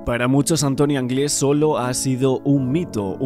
Para muchos, Antonio Anglés solo ha sido un mito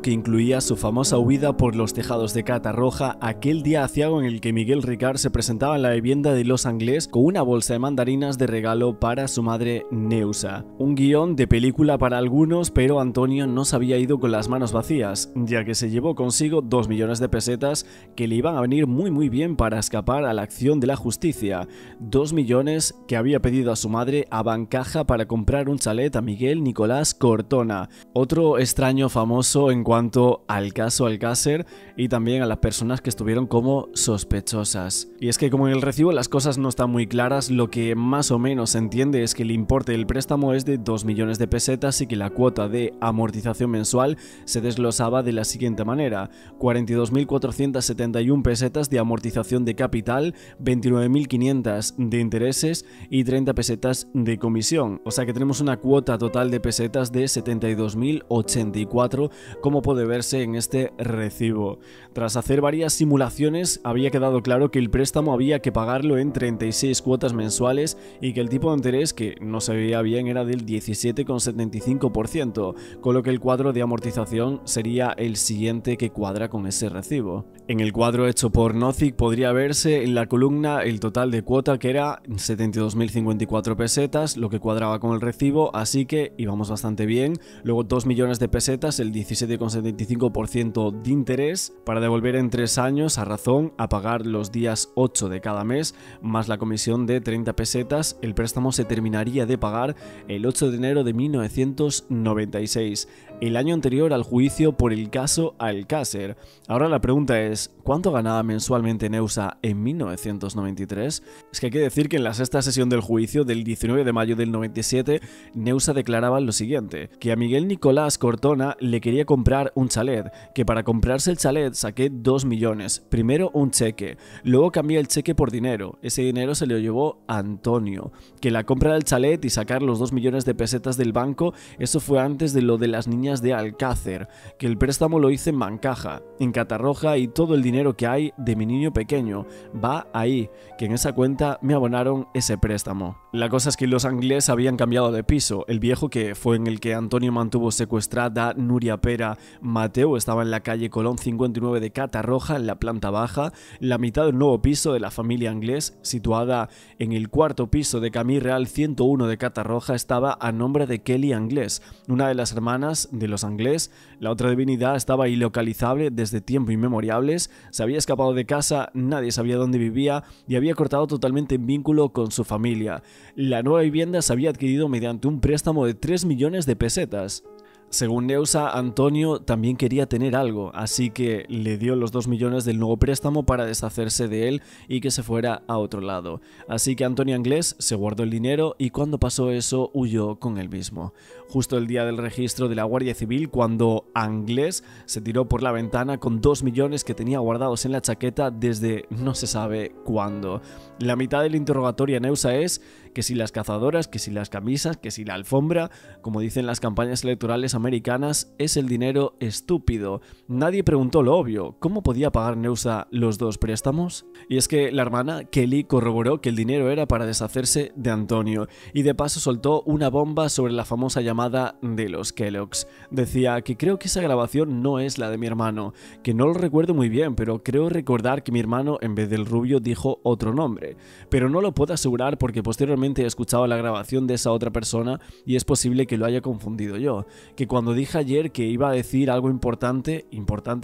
que incluía su famosa huida por los tejados de Catarroja aquel día aciago en el que Miguel Ricard se presentaba en la vivienda de los Anglés con una bolsa de mandarinas de regalo para su madre Neusa. Un guión de película para algunos, pero Antonio no se había ido con las manos vacías, ya que se llevó consigo 2 millones de pesetas que le iban a venir muy bien para escapar a la acción de la justicia. 2 millones que había pedido a su madre a Bancaja para comprar un chalet a Miguel Nicolás Cortona, otro extraño famoso en cuanto al caso Alcácer y también a las personas que estuvieron como sospechosas. Y es que como en el recibo las cosas no están muy claras, lo que más o menos se entiende es que el importe del préstamo es de 2 millones de pesetas y que la cuota de amortización mensual se desglosaba de la siguiente manera: 42.471 pesetas de amortización de capital, 29.500 de intereses y 30 pesetas de comisión. O sea que tenemos una cuota total de pesetas de 72.084, como puede verse en este recibo. Tras hacer varias simulaciones, había quedado claro que el préstamo había que pagarlo en 36 cuotas mensuales y que el tipo de interés que no se veía bien era del 17,75%, con lo que el cuadro de amortización sería el siguiente que cuadra con ese recibo. En el cuadro hecho por Nozick podría verse en la columna el total de cuota, que era 72.054 pesetas, lo que cuadraba con el recibo, así que íbamos bastante bien. Luego 2 millones de pesetas, el 17,75% de interés, para devolver en 3 años a razón a pagar los días 8 de cada mes, más la comisión de 30 pesetas. El préstamo se terminaría de pagar el 8 de enero de 1996, el año anterior al juicio por el caso Alcácer. Ahora la pregunta es, ¿cuánto ganaba mensualmente Neusa en 1993? Es que hay que decir que en la sexta sesión del juicio del 19 de mayo del 97, Neusa declaraba lo siguiente: que a Miguel Nicolás Cortona le quería comprar un chalet, que para comprarse el chalet saqué 2 millones, primero un cheque, luego cambié el cheque por dinero, ese dinero se lo llevó Antonio, que la compra del chalet y sacar los 2 millones de pesetas del banco, eso fue antes de lo de las niñas de Alcácer, que el préstamo lo hice en Bancaja, en Catarroja, y todo el dinero que hay de mi niño pequeño va ahí, que en esa cuenta me abonaron ese préstamo. La cosa es que los Anglés habían cambiado de piso. El viejo, que fue en el que Antonio mantuvo secuestrada Nuria Pera Mateo, estaba en la calle Colón 59 de Catarroja, en la planta baja. La mitad del nuevo piso de la familia Anglés, situada en el cuarto piso de Camí Real 101 de Catarroja, estaba a nombre de Kelly Anglés, una de las hermanas de los Anglés. La otra divinidad estaba ilocalizable desde tiempo inmemoriales, se había escapado de casa, nadie sabía dónde vivía y había cortado totalmente el vínculo con su familia. La nueva vivienda se había adquirido mediante un préstamo de 3 millones de pesetas. Según Neusa, Antonio también quería tener algo, así que le dio los 2 millones del nuevo préstamo para deshacerse de él y que se fuera a otro lado. Así que Antonio Anglés se guardó el dinero y cuando pasó eso huyó con él mismo. Justo el día del registro de la Guardia Civil, cuando Anglés se tiró por la ventana con 2 millones que tenía guardados en la chaqueta desde no se sabe cuándo. La mitad del interrogatorio a Neusa es que si las cazadoras, que si las camisas, que si la alfombra, como dicen las campañas electorales americanas, es el dinero estúpido. Nadie preguntó lo obvio: ¿cómo podía pagar Neusa los 2 préstamos? Y es que la hermana Kelly corroboró que el dinero era para deshacerse de Antonio y de paso soltó una bomba sobre la famosa llamada de los Kellogg's. Decía que creo que esa grabación no es la de mi hermano, que no lo recuerdo muy bien, pero creo recordar que mi hermano en vez del Rubio dijo otro nombre, pero no lo puedo asegurar porque posteriormente he escuchado la grabación de esa otra persona y es posible que lo haya confundido yo, que cuando dije ayer que iba a decir algo importante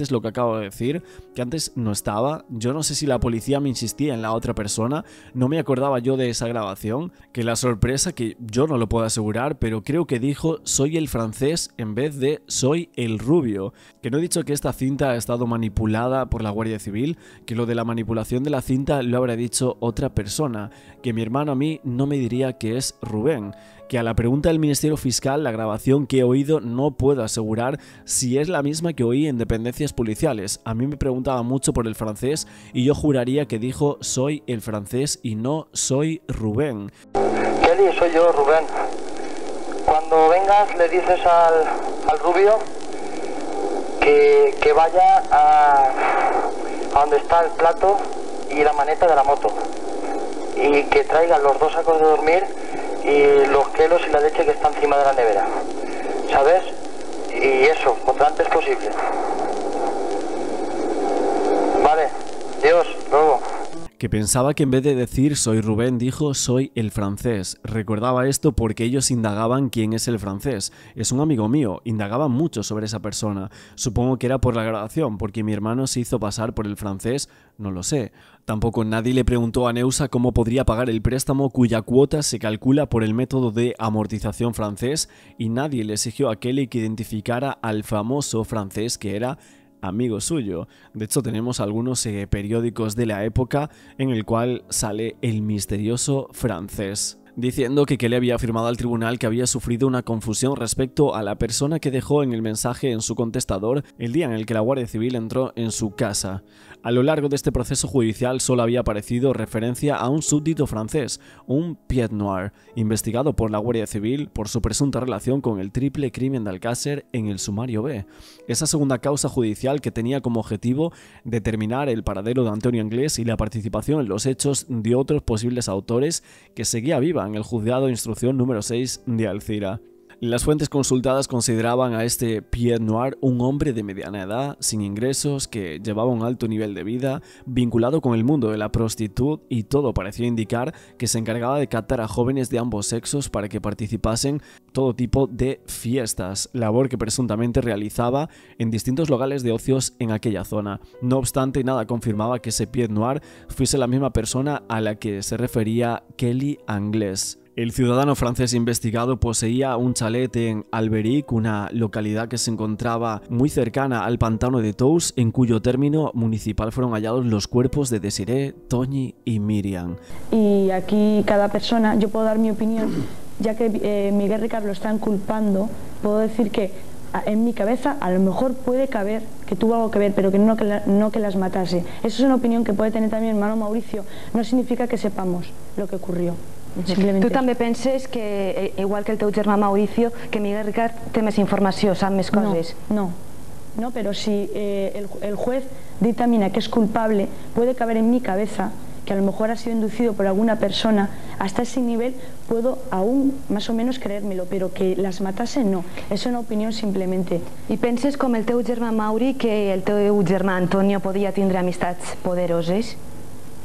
es lo que acabo de decir, que antes no estaba. Yo no sé si la policía me insistía en la otra persona, no me acordaba yo de esa grabación, que la sorpresa, que yo no lo puedo asegurar, pero creo que dijo soy el francés en vez de soy el rubio, que no he dicho que esta cinta ha estado manipulada por la Guardia Civil, que lo de la manipulación de la cinta lo habrá dicho otra persona, que mi hermano a mí no me diría que es Rubén, que a la pregunta del Ministerio Fiscal, la grabación que he oído no puedo asegurar si es la misma que oí en dependencias policiales. A mí me preguntaba mucho por el francés y yo juraría que dijo soy el francés y no soy Rubén. Kelly, soy yo, Rubén. Cuando vengas le dices al Rubio que vaya a donde está el plato y la maneta de la moto y que traiga los 2 sacos de dormir y los quelos y la leche que está encima de la nevera, ¿sabes? Y eso, cuanto antes posible. Vale, Dios, luego. Que pensaba que en vez de decir soy Rubén dijo soy el francés. Recordaba esto porque ellos indagaban quién es el francés. Es un amigo mío, indagaban mucho sobre esa persona. Supongo que era por la grabación, porque mi hermano se hizo pasar por el francés, no lo sé. Tampoco nadie le preguntó a Neusa cómo podría pagar el préstamo cuya cuota se calcula por el método de amortización francés y nadie le exigió a Kelly que identificara al famoso francés que era amigo suyo. De hecho, tenemos algunos periódicos de la época en el cual sale el misterioso francés, diciendo que Kelly había afirmado al tribunal que había sufrido una confusión respecto a la persona que dejó en el mensaje en su contestador el día en el que la Guardia Civil entró en su casa. A lo largo de este proceso judicial solo había aparecido referencia a un súbdito francés, un pied noir, investigado por la Guardia Civil por su presunta relación con el triple crimen de Alcácer en el sumario B. Esa segunda causa judicial que tenía como objetivo determinar el paradero de Antonio Anglés y la participación en los hechos de otros posibles autores que seguía viva en el juzgado de instrucción número 6 de Alcira. Las fuentes consultadas consideraban a este pied noir un hombre de mediana edad, sin ingresos, que llevaba un alto nivel de vida, vinculado con el mundo de la prostitución y todo parecía indicar que se encargaba de captar a jóvenes de ambos sexos para que participasen todo tipo de fiestas, labor que presuntamente realizaba en distintos locales de ocios en aquella zona. No obstante, nada confirmaba que ese pied noir fuese la misma persona a la que se refería Kelly Anglés. El ciudadano francés investigado poseía un chalet en Alberic, una localidad que se encontraba muy cercana al pantano de Tous, en cuyo término municipal fueron hallados los cuerpos de Desiree, Toñi y Miriam. Y aquí cada persona, yo puedo dar mi opinión, ya que Miguel Ricard lo están culpando, puedo decir que en mi cabeza a lo mejor puede caber que tuvo algo que ver, pero que no que las matase. Eso es una opinión que puede tener también mi hermano Mauricio, no significa que sepamos lo que ocurrió. Tu també penses que, igual que el teu germà Mauricio, que Miguel Ricard té més informació, sap més coses? No, pero si el juez dictamina que es culpable, puede caber en mi cabeza que a lo mejor ha sido inducido por alguna persona. Hasta ese nivel puedo aún más o menos creérmelo, pero que las matase no, es una opinión simplemente. I penses com el teu germà Mauri que el teu germà Antonio podia tindre amistats poderoses?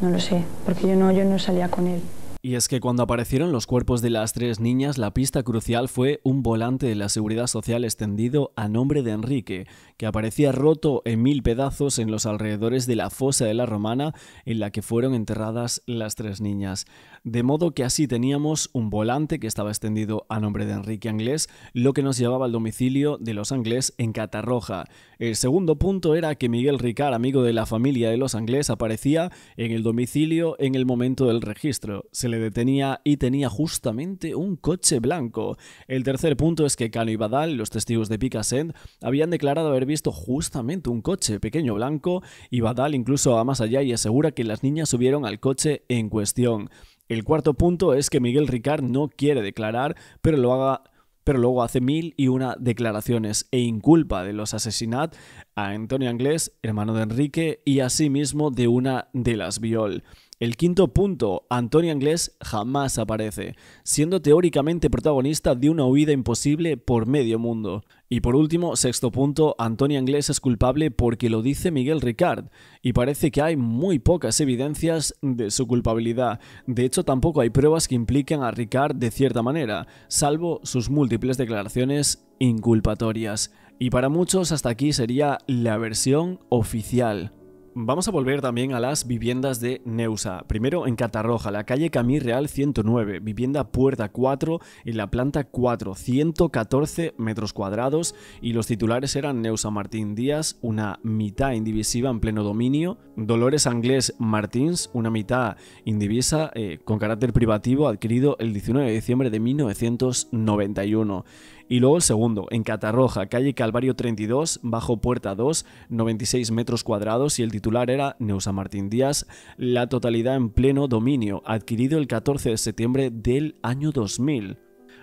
No lo sé, porque yo no salía con él. Y es que cuando aparecieron los cuerpos de las tres niñas, la pista crucial fue un volante de la Seguridad Social extendido a nombre de Enrique, que aparecía roto en 1000 pedazos en los alrededores de la fosa de la Romana en la que fueron enterradas las tres niñas. De modo que así teníamos un volante que estaba extendido a nombre de Enrique Anglés, lo que nos llevaba al domicilio de los Anglés en Catarroja. El segundo punto era que Miguel Ricard, amigo de la familia de los Anglés, aparecía en el domicilio en el momento del registro. Se le detenía y tenía justamente un coche blanco. El tercer punto es que Cano y Badal, los testigos de Picassent, habían declarado haber visto justamente un coche pequeño blanco, y Badal incluso va más allá y asegura que las niñas subieron al coche en cuestión. El cuarto punto es que Miguel Ricard no quiere declarar, pero luego hace 1001 declaraciones e inculpa de los asesinatos a Antonio Anglés, hermano de Enrique, y asimismo de una de las Viol. El quinto punto, Antonio Anglés jamás aparece, siendo teóricamente protagonista de una huida imposible por medio mundo. Y por último, sexto punto, Antonio Anglés es culpable porque lo dice Miguel Ricard, y parece que hay muy pocas evidencias de su culpabilidad. De hecho, tampoco hay pruebas que impliquen a Ricard de cierta manera, salvo sus múltiples declaraciones inculpatorias. Y para muchos hasta aquí sería la versión oficial. Vamos a volver también a las viviendas de Neusa. Primero en Catarroja, la calle Camí Real 109, vivienda puerta 4 en la planta 4, 114 metros cuadrados, y los titulares eran Neusa Martín Díaz, una mitad indivisiva en pleno dominio, Dolores Anglés Martins, una mitad indivisa con carácter privativo, adquirido el 19 de diciembre de 1991. Y luego el segundo, en Catarroja, calle Calvario 32, bajo puerta 2, 96 metros cuadrados, y el titular era Neusa Martín Díaz, la totalidad en pleno dominio, adquirido el 14 de septiembre del año 2000.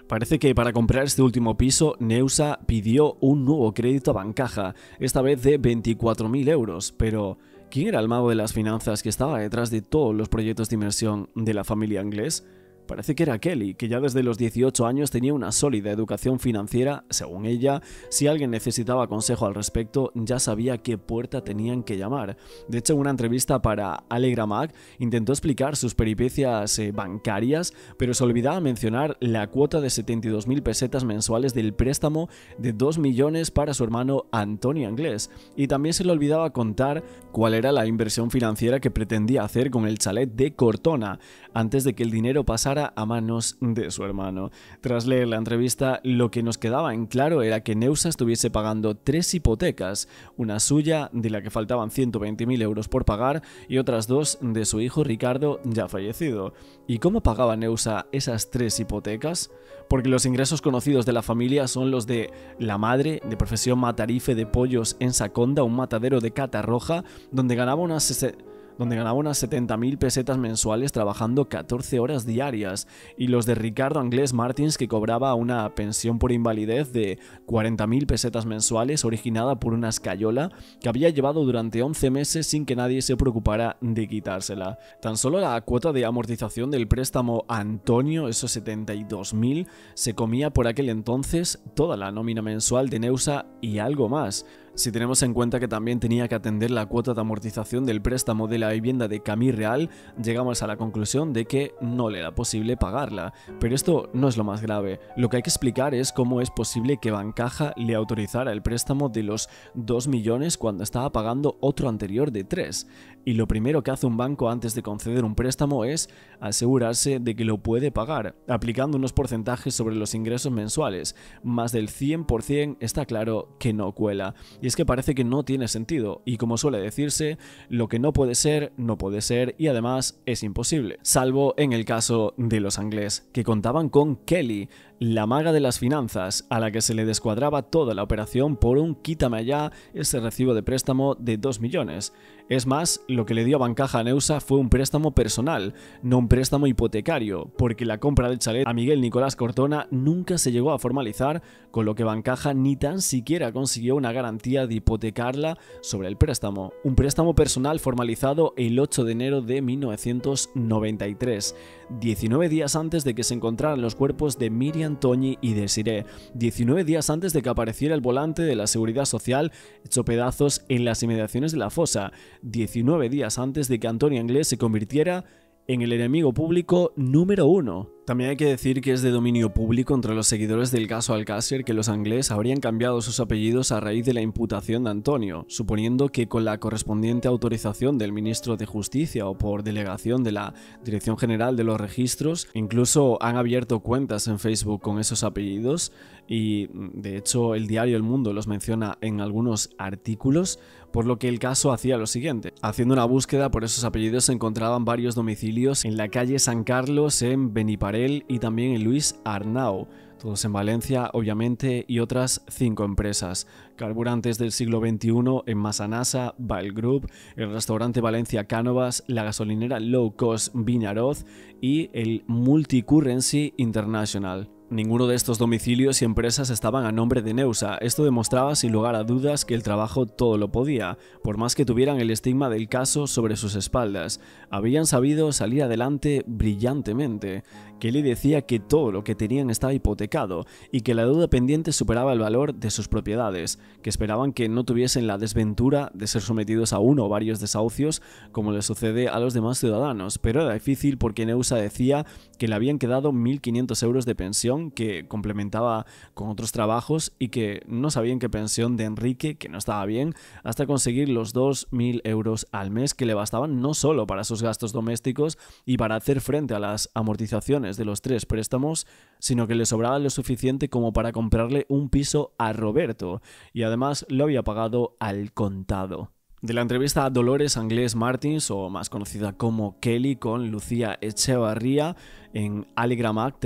Parece que para comprar este último piso, Neusa pidió un nuevo crédito a Bancaja, esta vez de 24.000 euros, pero ¿quién era el mago de las finanzas que estaba detrás de todos los proyectos de inversión de la familia Anglés? Parece que era Kelly, que ya desde los 18 años tenía una sólida educación financiera. Según ella, si alguien necesitaba consejo al respecto, ya sabía qué puerta tenían que llamar. De hecho, en una entrevista para Allegra Mag, intentó explicar sus peripecias bancarias, pero se olvidaba mencionar la cuota de 72.000 pesetas mensuales del préstamo de 2 millones para su hermano Antonio Anglès, y también se le olvidaba contar cuál era la inversión financiera que pretendía hacer con el chalet de Cortona antes de que el dinero pasara a manos de su hermano. Tras leer la entrevista, lo que nos quedaba en claro era que Neusa estuviese pagando 3 hipotecas, una suya de la que faltaban 120.000 euros por pagar y otras 2 de su hijo Ricardo, ya fallecido. ¿Y cómo pagaba Neusa esas 3 hipotecas? Porque los ingresos conocidos de la familia son los de la madre, de profesión matarife de pollos en Saconda, un matadero de Catarroja, donde ganaba unas 70.000 pesetas mensuales trabajando 14 horas diarias, y los de Ricardo Anglès Martins, que cobraba una pensión por invalidez de 40.000 pesetas mensuales originada por una escayola que había llevado durante 11 meses sin que nadie se preocupara de quitársela. Tan solo la cuota de amortización del préstamo a Antonio, esos 72.000, se comía por aquel entonces toda la nómina mensual de Neusa y algo más. Si tenemos en cuenta que también tenía que atender la cuota de amortización del préstamo de la vivienda de Camí Real, llegamos a la conclusión de que no le era posible pagarla. Pero esto no es lo más grave. Lo que hay que explicar es cómo es posible que Bancaja le autorizara el préstamo de los 2 millones cuando estaba pagando otro anterior de 3. Y lo primero que hace un banco antes de conceder un préstamo es asegurarse de que lo puede pagar, aplicando unos porcentajes sobre los ingresos mensuales. Más del 100% está claro que no cuela. Y es que parece que no tiene sentido, y como suele decirse, lo que no puede ser, no puede ser, y además es imposible. Salvo en el caso de los Anglès, que contaban con Kelly, la maga de las finanzas, a la que se le descuadraba toda la operación por un quítame allá ese recibo de préstamo de 2 millones. Es más, lo que le dio a Bancaja a Neusa fue un préstamo personal, no un préstamo hipotecario, porque la compra del chalet a Miguel Nicolás Cortona nunca se llegó a formalizar, con lo que Bancaja ni tan siquiera consiguió una garantía de hipotecarla sobre el préstamo. Un préstamo personal formalizado el 8 de enero de 1993, 19 días antes de que se encontraran los cuerpos de Miriam, Toñi y Desiré, 19 días antes de que apareciera el volante de la Seguridad Social hecho pedazos en las inmediaciones de la fosa, 19 días antes de que Antonio Anglès se convirtiera en el enemigo público número 1. También hay que decir que es de dominio público entre los seguidores del caso Alcácer que los Anglès habrían cambiado sus apellidos a raíz de la imputación de Antonio, suponiendo que con la correspondiente autorización del ministro de Justicia o por delegación de la Dirección General de los Registros. Incluso han abierto cuentas en Facebook con esos apellidos y de hecho el diario El Mundo los menciona en algunos artículos, por lo que el caso hacía lo siguiente. Haciendo una búsqueda por esos apellidos se encontraban varios domicilios en la calle San Carlos, en Beniparrell y también en Luis Arnau, todos en Valencia obviamente, y otras 5 empresas. Carburantes del siglo XXI en Masanasa, Bail Group, el restaurante Valencia Cánovas, la gasolinera Low Cost Viñaroz y el Multicurrency International. Ninguno de estos domicilios y empresas estaban a nombre de Neusa. Esto demostraba sin lugar a dudas que el trabajo todo lo podía, por más que tuvieran el estigma del caso sobre sus espaldas. Habían sabido salir adelante brillantemente. Kelly decía que todo lo que tenían estaba hipotecado y que la deuda pendiente superaba el valor de sus propiedades, que esperaban que no tuviesen la desventura de ser sometidos a uno o varios desahucios como le sucede a los demás ciudadanos, pero era difícil porque Neusa decía que le habían quedado 1.500 euros de pensión que complementaba con otros trabajos y que no sabían qué pensión de Enrique, que no estaba bien, hasta conseguir los 2.000 euros al mes que le bastaban no solo para sus gastos domésticos y para hacer frente a las amortizaciones de los 3 préstamos, sino que le sobraba lo suficiente como para comprarle un piso a Roberto, y además lo había pagado al contado. De la entrevista a Dolores Anglès Martins, o más conocida como Kelly, con Lucía Echevarría en Allegra Mag,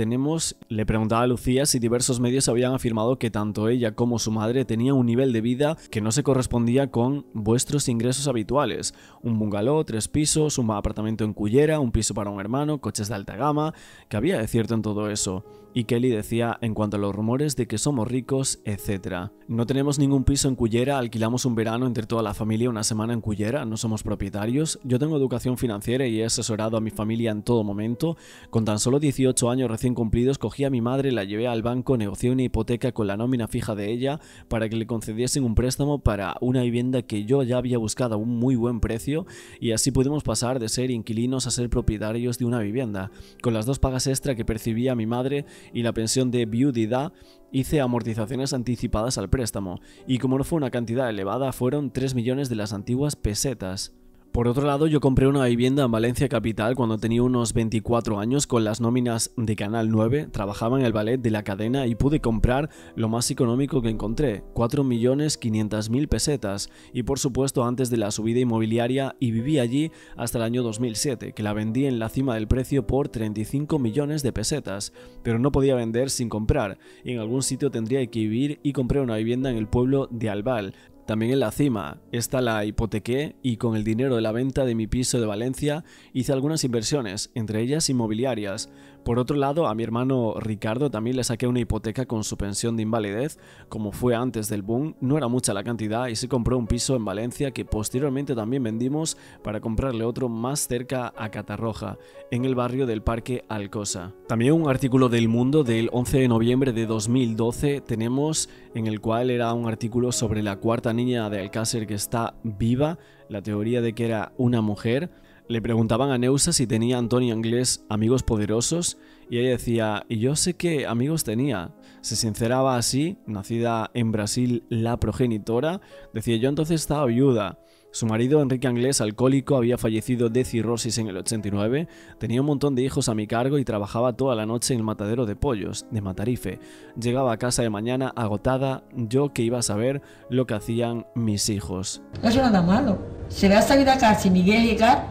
le preguntaba a Lucía si diversos medios habían afirmado que tanto ella como su madre tenían un nivel de vida que no se correspondía con vuestros ingresos habituales. Un bungalow, 3 pisos, un apartamento en Cullera, un piso para un hermano, coches de alta gama. ¿Qué había de cierto en todo eso? Y Kelly decía en cuanto a los rumores de que somos ricos, etc. No tenemos ningún piso en Cullera, alquilamos un verano entre toda la familia una semana en Cullera, no somos propietarios. Yo tengo educación financiera y he asesorado a mi familia en todo momento. Con tan solo 18 años recién cumplidos, cogí a mi madre, la llevé al banco, negocié una hipoteca con la nómina fija de ella para que le concediesen un préstamo para una vivienda que yo ya había buscado a un muy buen precio, y así pudimos pasar de ser inquilinos a ser propietarios de una vivienda. Con las 2 pagas extra que percibía mi madre y la pensión de viudidad, hice amortizaciones anticipadas al préstamo, y como no fue una cantidad elevada, fueron 3 millones de las antiguas pesetas. Por otro lado, yo compré una vivienda en Valencia capital cuando tenía unos 24 años con las nóminas de Canal 9, trabajaba en el ballet de la cadena y pude comprar lo más económico que encontré, 4.500.000 pesetas, y por supuesto antes de la subida inmobiliaria, y viví allí hasta el año 2007, que la vendí en la cima del precio por 35 millones de pesetas, pero no podía vender sin comprar, y en algún sitio tendría que vivir y compré una vivienda en el pueblo de Albal. También en la cima, esta la hipotequé y con el dinero de la venta de mi piso de Valencia hice algunas inversiones, entre ellas inmobiliarias. Por otro lado, a mi hermano Ricardo también le saqué una hipoteca con su pensión de invalidez. Como fue antes del boom, no era mucha la cantidad y se compró un piso en Valencia que posteriormente también vendimos para comprarle otro más cerca a Catarroja, en el barrio del Parque Alcosa. También un artículo del Mundo del 11 de noviembre de 2012 tenemos, en el cual era un artículo sobre la cuarta niña de Alcácer que está viva, la teoría de que era una mujer. Le preguntaban a Neusa si tenía Antonio Anglés amigos poderosos y ella decía, y yo sé qué amigos tenía. Se sinceraba así, nacida en Brasil la progenitora, decía, yo entonces estaba viuda. Su marido, Enrique Anglés, alcohólico, había fallecido de cirrosis en el 89, tenía un montón de hijos a mi cargo y trabajaba toda la noche en el matadero de pollos, de Matarife. Llegaba a casa de mañana agotada, yo que iba a saber lo que hacían mis hijos. No es nada malo. Se va a salir de la cárcel, Miguel llegar,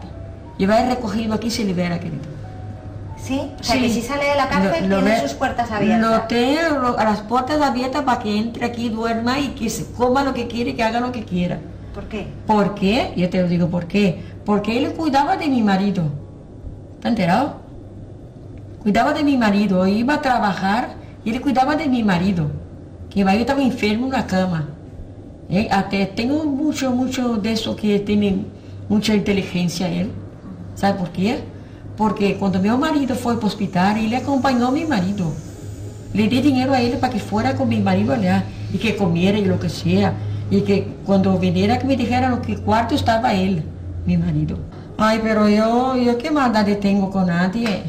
llevar recogido aquí y se libera, querido. ¿Sí? O sea, que si sale de la cárcel tiene sus puertas abiertas. Lo tengo a las puertas abiertas para que entre aquí, duerma y que se coma lo que quiere, que haga lo que quiera. ¿Por qué? ¿Por qué? Yo te lo digo, ¿por qué? Porque él cuidaba de mi marido. ¿Está enterado? Cuidaba de mi marido, iba a trabajar y él cuidaba de mi marido. Que mi marido estaba enfermo en una cama. Hasta tengo mucho de eso que tiene mucha inteligencia él. ¿Sabe por qué? Porque cuando mi marido fue para el hospital, él acompañó a mi marido. Le di dinero a él para que fuera con mi marido allá y que comiera y lo que sea. Y que cuando viniera que me dijera en qué cuarto estaba él, mi marido. Ay, pero yo qué maldad tengo con nadie.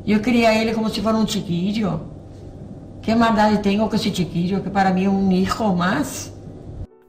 Yo quería a él como si fuera un chiquillo. Qué maldad tengo con ese chiquillo, que para mí es un hijo más.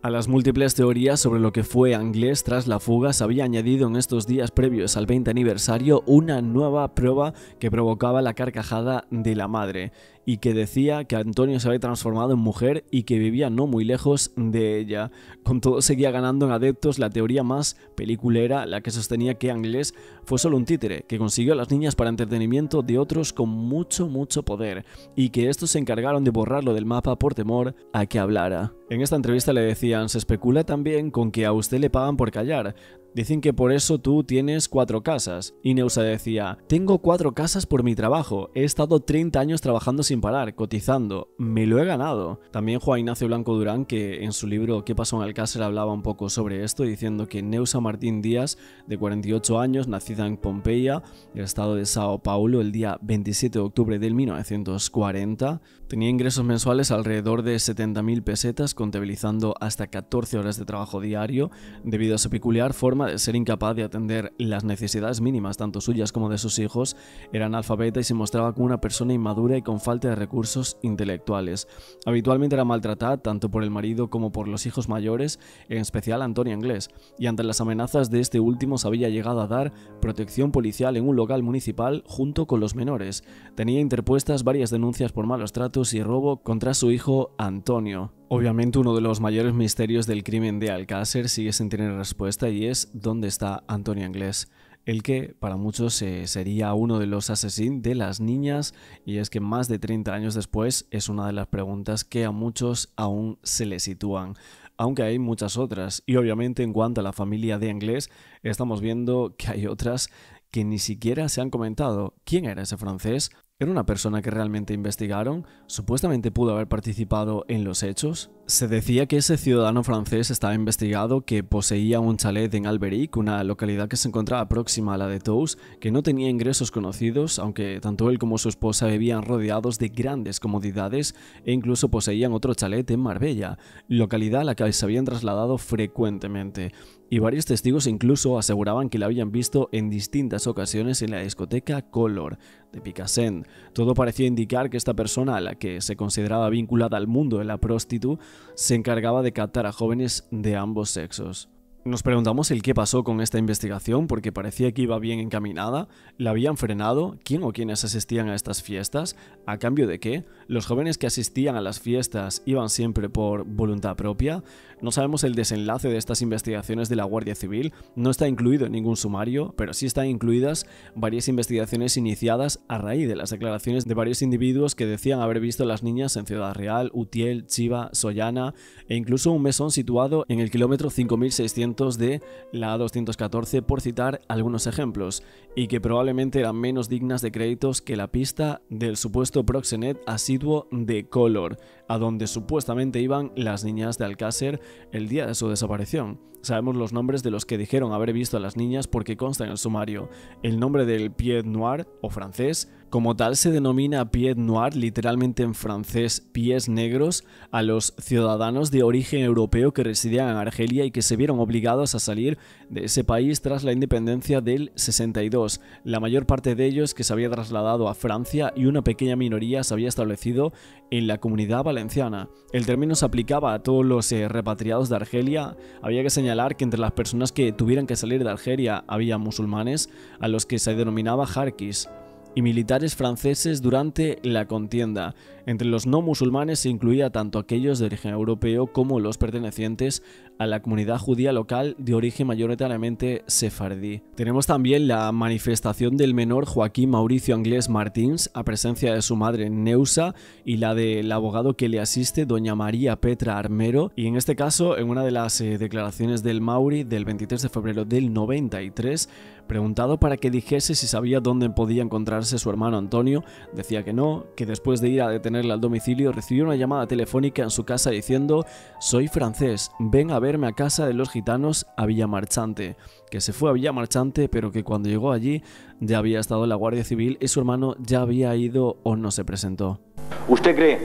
A las múltiples teorías sobre lo que fue Anglés tras la fuga se había añadido en estos días previos al 20 aniversario una nueva prueba que provocaba la carcajada de la madre y que decía que Antonio se había transformado en mujer y que vivía no muy lejos de ella. Con todo seguía ganando en adeptos la teoría más peliculera, la que sostenía que Anglés fue solo un títere que consiguió a las niñas para entretenimiento de otros con mucho poder y que estos se encargaron de borrarlo del mapa por temor a que hablara. En esta entrevista le decían, se especula también con que a usted le pagan por callar. Dicen que por eso tú tienes 4 casas. Y Neusa decía, tengo 4 casas por mi trabajo. He estado 30 años trabajando sin parar, cotizando. Me lo he ganado. También Juan Ignacio Blanco Durán, que en su libro ¿Qué pasó en Alcácer? Hablaba un poco sobre esto, diciendo que Neusa Martín Díaz, de 48 años, nacida en Pompeya, el estado de Sao Paulo, el día 27 de octubre del 1940, tenía ingresos mensuales alrededor de 70.000 pesetas, contabilizando hasta 14 horas de trabajo diario, debido a su peculiar forma de ser incapaz de atender las necesidades mínimas, tanto suyas como de sus hijos. Era analfabeta y se mostraba como una persona inmadura y con falta de recursos intelectuales. Habitualmente era maltratada tanto por el marido como por los hijos mayores, en especial Antonio Anglés, y ante las amenazas de este último se había llegado a dar protección policial en un local municipal junto con los menores. Tenía interpuestas varias denuncias por malos tratos y robo contra su hijo Antonio. Obviamente uno de los mayores misterios del crimen de Alcácer sigue sin tener respuesta y es ¿dónde está Antonio Anglés? El que para muchos sería uno de los asesinos de las niñas, y es que más de 30 años después es una de las preguntas que a muchos aún se le sitúan, aunque hay muchas otras. Y obviamente en cuanto a la familia de Anglés estamos viendo que hay otras que ni siquiera se han comentado. ¿Quién era ese francés? ¿Era una persona que realmente investigaron? ¿Supuestamente pudo haber participado en los hechos? Se decía que ese ciudadano francés estaba investigado, que poseía un chalet en Alberic, una localidad que se encontraba próxima a la de Tous, que no tenía ingresos conocidos, aunque tanto él como su esposa vivían rodeados de grandes comodidades e incluso poseían otro chalet en Marbella, localidad a la que se habían trasladado frecuentemente. Y varios testigos incluso aseguraban que la habían visto en distintas ocasiones en la discoteca Color de Picassent. Todo parecía indicar que esta persona, a la que se consideraba vinculada al mundo de la prostitución, se encargaba de captar a jóvenes de ambos sexos. Nos preguntamos el qué pasó con esta investigación, porque parecía que iba bien encaminada. ¿La habían frenado? ¿Quién o quiénes asistían a estas fiestas? ¿A cambio de qué? ¿Los jóvenes que asistían a las fiestas iban siempre por voluntad propia? No sabemos el desenlace de estas investigaciones de la Guardia Civil, no está incluido en ningún sumario, pero sí están incluidas varias investigaciones iniciadas a raíz de las declaraciones de varios individuos que decían haber visto a las niñas en Ciudad Real, Utiel, Chiva, Sollana e incluso un mesón situado en el kilómetro 5600 de la A214, por citar algunos ejemplos, y que probablemente eran menos dignas de créditos que la pista del supuesto proxenet asiduo de Color, a donde supuestamente iban las niñas de Alcácer el día de su desaparición. Sabemos los nombres de los que dijeron haber visto a las niñas porque consta en el sumario. El nombre del pied noir, o francés, como tal se denomina pied noir, literalmente en francés pies negros, a los ciudadanos de origen europeo que residían en Argelia y que se vieron obligados a salir de ese país tras la independencia del 62. La mayor parte de ellos que se había trasladado a Francia y una pequeña minoría se había establecido en la Comunidad Valenciana. El término se aplicaba a todos los repatriados de Argelia. Había que señalar que entre las personas que tuvieran que salir de Argelia había musulmanes, a los que se denominaba jarquis, y militares franceses durante la contienda. Entre los no musulmanes se incluía tanto aquellos de origen europeo como los pertenecientes a la comunidad judía local de origen mayoritariamente sefardí. Tenemos también la manifestación del menor Joaquín Mauricio Anglés Martins a presencia de su madre Neusa y la del abogado que le asiste, doña María Petra Armero, y en este caso, en una de las declaraciones del Mauri del 23 de febrero del 93, preguntado para que dijese si sabía dónde podía encontrarse su hermano Antonio, decía que no, que después de ir a detenerle al domicilio recibió una llamada telefónica en su casa diciendo: soy francés, ven a verme a casa de los gitanos a Villamarchante, que se fue a Villamarchante pero que cuando llegó allí ya había estado la Guardia Civil y su hermano ya había ido o no se presentó. ¿Usted cree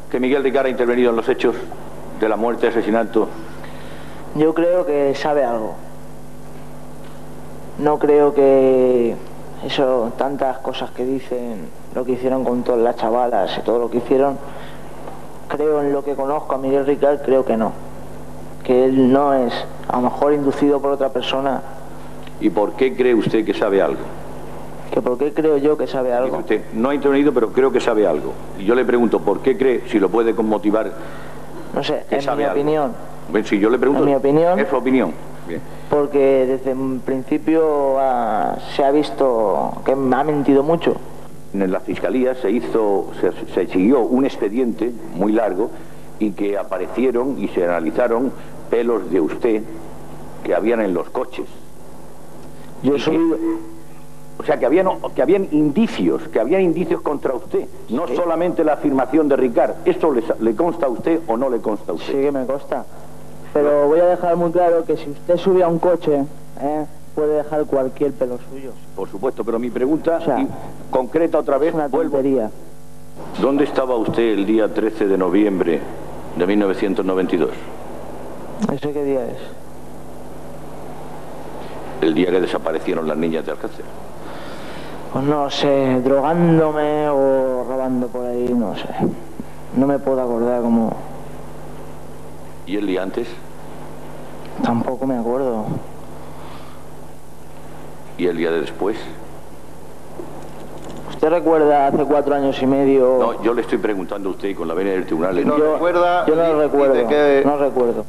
que Miguel Ricard ha intervenido en los hechos de la muerte y asesinato? Yo creo que sabe algo. No creo que eso, tantas cosas que dicen, lo que hicieron con todas las chavalas y todo lo que hicieron, creo en lo que conozco a Miguel Ricard, creo que no. Que él no es, a lo mejor inducido por otra persona. ¿Y por qué cree usted que sabe algo? ¿Que por qué creo yo que sabe algo? Dice usted, no ha intervenido, pero creo que sabe algo. Y yo le pregunto, ¿por qué cree, si lo puede motivar? No sé, en mi opinión. Bueno, si yo le pregunto, en mi opinión, es su opinión. Bien. Porque desde un principio se ha visto que me ha mentido mucho. En la fiscalía se siguió un expediente muy largo y que aparecieron y se analizaron pelos de usted que habían en los coches. O sea, que habían indicios contra usted, no sí. Solamente la afirmación de Ricard. ¿Esto le consta a usted o no le consta a usted? Sí que me consta. Pero voy a dejar muy claro que si usted sube a un coche, puede dejar cualquier pelo suyo. Por supuesto, pero mi pregunta concreta otra vez. Es una tontería. ¿Dónde estaba usted el día 13 de noviembre de 1992? ¿Eso qué día es? El día que desaparecieron las niñas de Alcácer. Pues no sé, drogándome o robando por ahí, no sé. No me puedo acordar cómo... ¿Y el día antes? Tampoco me acuerdo. ¿Y el día de después? ¿Usted recuerda hace 4 años y medio? No, yo le estoy preguntando a usted con la venia del tribunal. Yo no lo recuerdo, no recuerdo.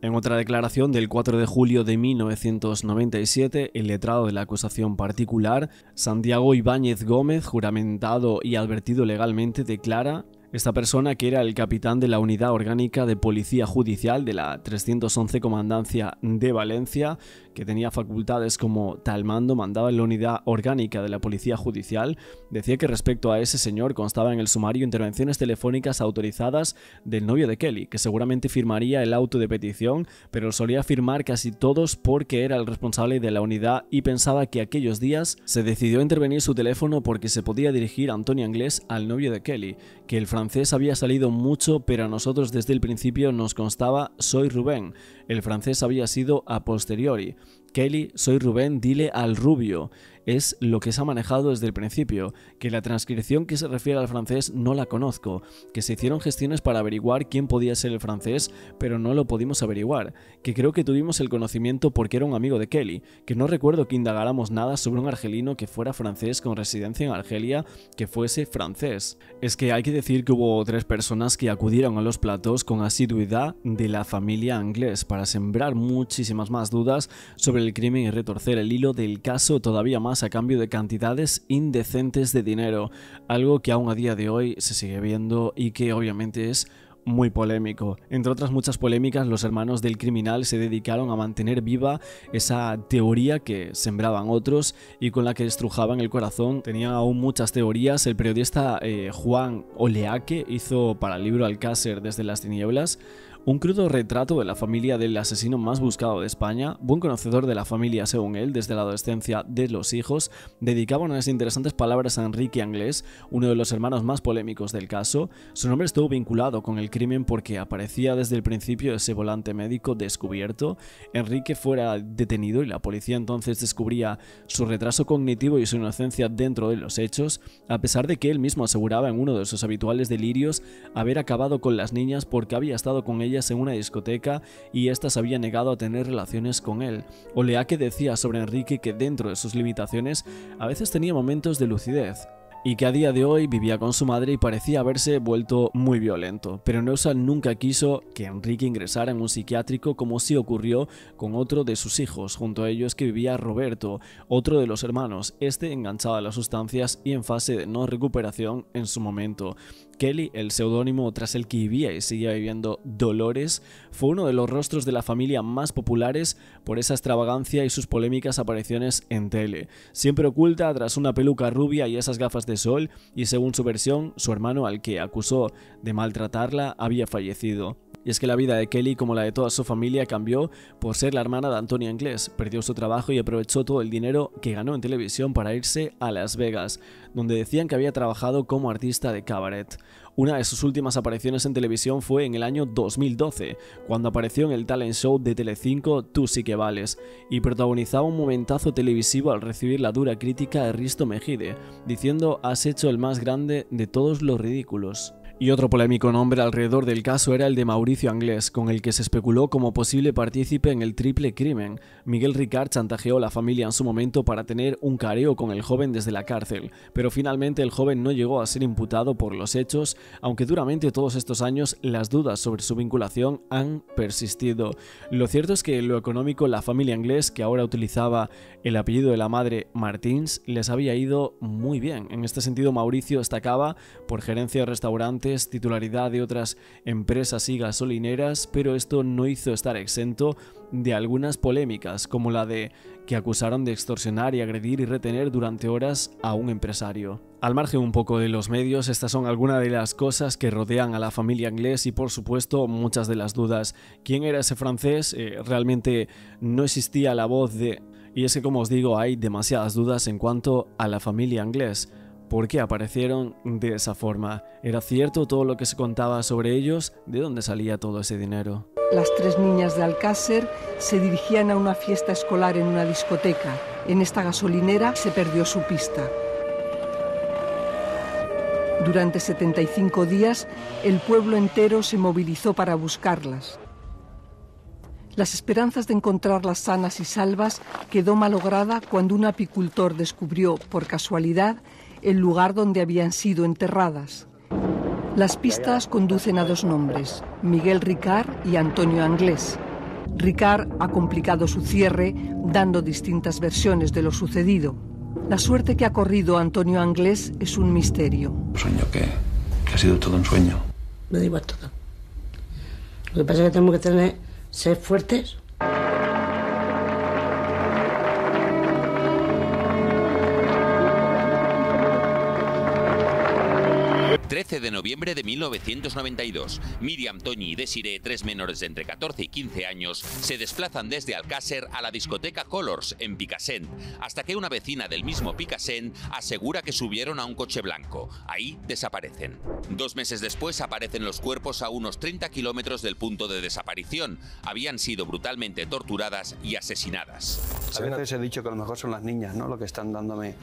En otra declaración del 4 de julio de 1997, el letrado de la acusación particular, Santiago Ibáñez Gómez, juramentado y advertido legalmente, declara: esta persona, que era el capitán de la Unidad Orgánica de Policía Judicial de la 311 Comandancia de Valencia, que tenía facultades como tal mando, mandaba en la unidad orgánica de la Policía Judicial, decía que respecto a ese señor constaba en el sumario intervenciones telefónicas autorizadas del novio de Kelly, que seguramente firmaría el auto de petición, pero solía firmar casi todos porque era el responsable de la unidad y pensaba que aquellos días se decidió intervenir su teléfono porque se podía dirigir a Antonio Anglés, al novio de Kelly, que el francés había salido mucho, pero a nosotros desde el principio nos constaba soy Rubén, el francés había sido a posteriori. Kelly, soy Rubén, dile al rubio. Es lo que se ha manejado desde el principio, que la transcripción que se refiere al francés no la conozco, que se hicieron gestiones para averiguar quién podía ser el francés, pero no lo pudimos averiguar, que creo que tuvimos el conocimiento porque era un amigo de Kelly, que no recuerdo que indagáramos nada sobre un argelino que fuera francés con residencia en Argelia, que fuese francés. Es que hay que decir que hubo 3 personas que acudieron a los platós con asiduidad de la familia Anglés para sembrar muchísimas más dudas sobre el crimen y retorcer el hilo del caso todavía más a cambio de cantidades indecentes de dinero, algo que aún a día de hoy se sigue viendo y que obviamente es muy polémico. Entre otras muchas polémicas, los hermanos del criminal se dedicaron a mantener viva esa teoría que sembraban otros y con la que estrujaban el corazón. Tenían aún muchas teorías. El periodista Juan Oleaque hizo para el libro Alcácer desde las tinieblas un crudo retrato de la familia del asesino más buscado de España. Buen conocedor de la familia según él, desde la adolescencia de los hijos, dedicaba unas interesantes palabras a Enrique Anglés, uno de los hermanos más polémicos del caso. Su nombre estuvo vinculado con el crimen porque aparecía desde el principio ese volante médico descubierto. Enrique fuera detenido y la policía entonces descubría su retraso cognitivo y su inocencia dentro de los hechos, a pesar de que él mismo aseguraba en uno de sus habituales delirios haber acabado con las niñas porque había estado con ellas en una discoteca y éstas habían negado a tener relaciones con él. Oleaque decía sobre Enrique que dentro de sus limitaciones a veces tenía momentos de lucidez y que a día de hoy vivía con su madre y parecía haberse vuelto muy violento, pero Neusa nunca quiso que Enrique ingresara en un psiquiátrico como sí ocurrió con otro de sus hijos. Junto a ellos que vivía Roberto, otro de los hermanos, enganchado a las sustancias y en fase de no recuperación en su momento. Kelly, el seudónimo tras el que vivía y seguía viviendo Dolores, fue uno de los rostros de la familia más populares por esa extravagancia y sus polémicas apariciones en tele. Siempre oculta tras una peluca rubia y esas gafas de sol, y según su versión, su hermano, al que acusó de maltratarla, había fallecido. Y es que la vida de Kelly, como la de toda su familia, cambió por ser la hermana de Antonio Anglés. Perdió su trabajo y aprovechó todo el dinero que ganó en televisión para irse a Las Vegas, donde decían que había trabajado como artista de cabaret. Una de sus últimas apariciones en televisión fue en el año 2012, cuando apareció en el talent show de Telecinco Tú sí que vales, y protagonizaba un momentazo televisivo al recibir la dura crítica de Risto Mejide, diciendo «Has hecho el más grande de todos los ridículos». Y otro polémico nombre alrededor del caso era el de Mauricio Anglés, con el que se especuló como posible partícipe en el triple crimen. Miguel Ricard chantajeó a la familia en su momento para tener un careo con el joven desde la cárcel, pero finalmente el joven no llegó a ser imputado por los hechos, aunque duramente todos estos años las dudas sobre su vinculación han persistido. Lo cierto es que en lo económico la familia Anglés, que ahora utilizaba el apellido de la madre Martins, les había ido muy bien. En este sentido, Mauricio destacaba por gerencia de restaurantes, titularidad de otras empresas y gasolineras, pero esto no hizo estar exento de algunas polémicas, como la de que acusaron de extorsionar y agredir y retener durante horas a un empresario. Al margen un poco de los medios, estas son algunas de las cosas que rodean a la familia Anglés y por supuesto muchas de las dudas. ¿Quién era ese francés? Realmente no existía la voz de... Y es que, como os digo, hay demasiadas dudas en cuanto a la familia Anglés. ¿Por qué aparecieron de esa forma? ¿Era cierto todo lo que se contaba sobre ellos? ¿De dónde salía todo ese dinero? Las 3 niñas de Alcácer se dirigían a una fiesta escolar en una discoteca. En esta gasolinera se perdió su pista. Durante 75 días, el pueblo entero se movilizó para buscarlas. Las esperanzas de encontrarlas sanas y salvas quedó malograda cuando un apicultor descubrió, por casualidad, el lugar donde habían sido enterradas. Las pistas conducen a 2 nombres, Miguel Ricard y Antonio Anglés. Ricard ha complicado su cierre, dando distintas versiones de lo sucedido. La suerte que ha corrido Antonio Anglés es un misterio. Sueño que ha sido todo un sueño. Me da igual todo. Lo que pasa es que tenemos que ser fuertes. 13 de noviembre de 1992. Miriam, Toñi y Desiree, 3 menores de entre 14 y 15 años, se desplazan desde Alcácer a la discoteca Colors en Picassent, hasta que una vecina del mismo Picassent asegura que subieron a un coche blanco. Ahí desaparecen. 2 meses después aparecen los cuerpos a unos 30 kilómetros del punto de desaparición. Habían sido brutalmente torturadas y asesinadas. A veces he dicho que a lo mejor son las niñas, ¿no?, lo que están dándome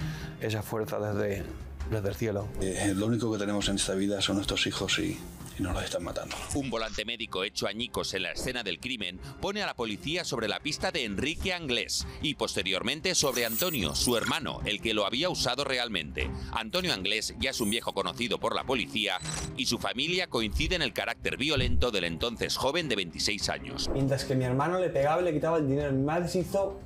esa fuerza desde el cielo. Lo único que tenemos en esta vida son nuestros hijos y nos los están matando. Un volante médico hecho añicos en la escena del crimen pone a la policía sobre la pista de Enrique Anglés y posteriormente sobre Antonio, su hermano, el que lo había usado realmente. Antonio Anglés ya es un viejo conocido por la policía y su familia coincide en el carácter violento del entonces joven de 26 años. Mientras que mi hermano le pegaba y le quitaba el dinero, mi madre se hizo